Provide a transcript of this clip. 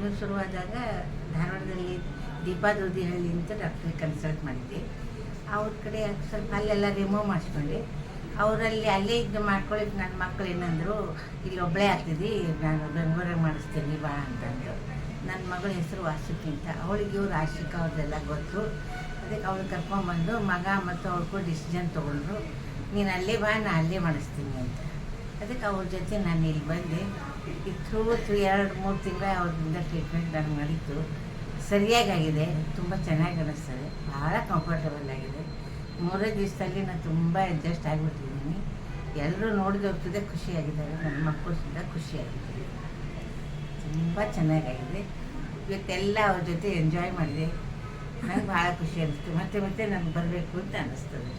Treatment ಶುರುವಾದಾಗ ಧಾರವಾಡದಲ್ಲಿ ದೀಪಾ ದೂದಿಹಳ್ಳಿ ಅಂತ ಡಾಕ್ಟ್ರಿಗೆ ಕನ್ಸಲ್ಟ್ ಮಾಡಿದ್ದೆ. ಅವ್ರ ಕಡೆ ಸ್ವಲ್ಪ ಅಲ್ಲೆಲ್ಲ ರಿಮೂವ್ ಮಾಡಿಸ್ಕೊಂಡೆ. ಅವರಲ್ಲಿ ಅಲ್ಲೇ ಇದು ಮಾಡ್ಕೊಳ್ಳಿಕ್ಕೆ ನನ್ನ ಮಕ್ಳು ಏನಂದರು, ಇಲ್ಲಿ ಒಬ್ಬಳೇ ಆಗ್ತಿದ್ದಿ, ನಾನು ಬೆಂಗಳೂರಾಗ ಮಾಡಿಸ್ತೀನಿ ಬಾ ಅಂತಂದರು. ನನ್ನ ಮಗಳ ಹೆಸರು ವಾಸುಕಿ ಅಂತ. ಅವಳಿಗೆ ಇವ್ರು ಆಶಿಕಾ ಅವ್ರದ್ದೆಲ್ಲ ಗೊತ್ತು. ಅದಕ್ಕೆ ಅವಳು ಕರ್ಕೊಂಬಂದು ಮಗ ಮತ್ತು ಅವ್ರಿಗೂ ಡಿಸಿಷನ್ ತೊಗೊಂಡ್ರು, ನೀನು ಅಲ್ಲೇ ಬಾ, ನಾನು ಅಲ್ಲೇ ಮಾಡಿಸ್ತೀನಿ ಅಂತ. ಅದಕ್ಕೆ ಅವ್ರ ಜೊತೆ ನಾನು ಇಲ್ಲಿ ಬಂದೆ. ಈ ಥ್ರೂ 2-3 ತಿಂಗಳ ಅವ್ರಿಂದ ಟ್ರೀಟ್ಮೆಂಟ್ ನನಗೆ ನಡೀತು. ಸರಿಯಾಗಿದೆ, ತುಂಬ ಚೆನ್ನಾಗಿ ಅನ್ನಿಸ್ತದೆ, ಭಾಳ ಕಂಫರ್ಟಬಲ್ ಆಗಿದೆ. 3 ದಿವಸದಲ್ಲಿ ನಾನು ತುಂಬ ಅಡ್ಜಸ್ಟ್ ಆಗಿಬಿಟ್ಟಿದ್ದೀನಿ. ಎಲ್ಲರೂ ನೋಡಿದ ಹೋಗ್ತಿದ್ದೆ, ಖುಷಿಯಾಗಿದ್ದಾರೆ. ನನ್ನ ಮಕ್ಕಳು ಸುದ್ದ ಖುಷಿಯಾಗಿದ್ದಾರೆ. ತುಂಬ ಚೆನ್ನಾಗಾಗಿದೆ. ಇವತ್ತೆಲ್ಲ ಅವ್ರ ಜೊತೆ ಎಂಜಾಯ್ ಮಾಡಿದೆ. ನನಗೆ ಭಾಳ ಖುಷಿ ಅನ್ನಿಸ್ತು. ಮತ್ತೆ ನನಗೆ ಬರಬೇಕು ಅಂತ ಅನ್ನಿಸ್ತದೆ.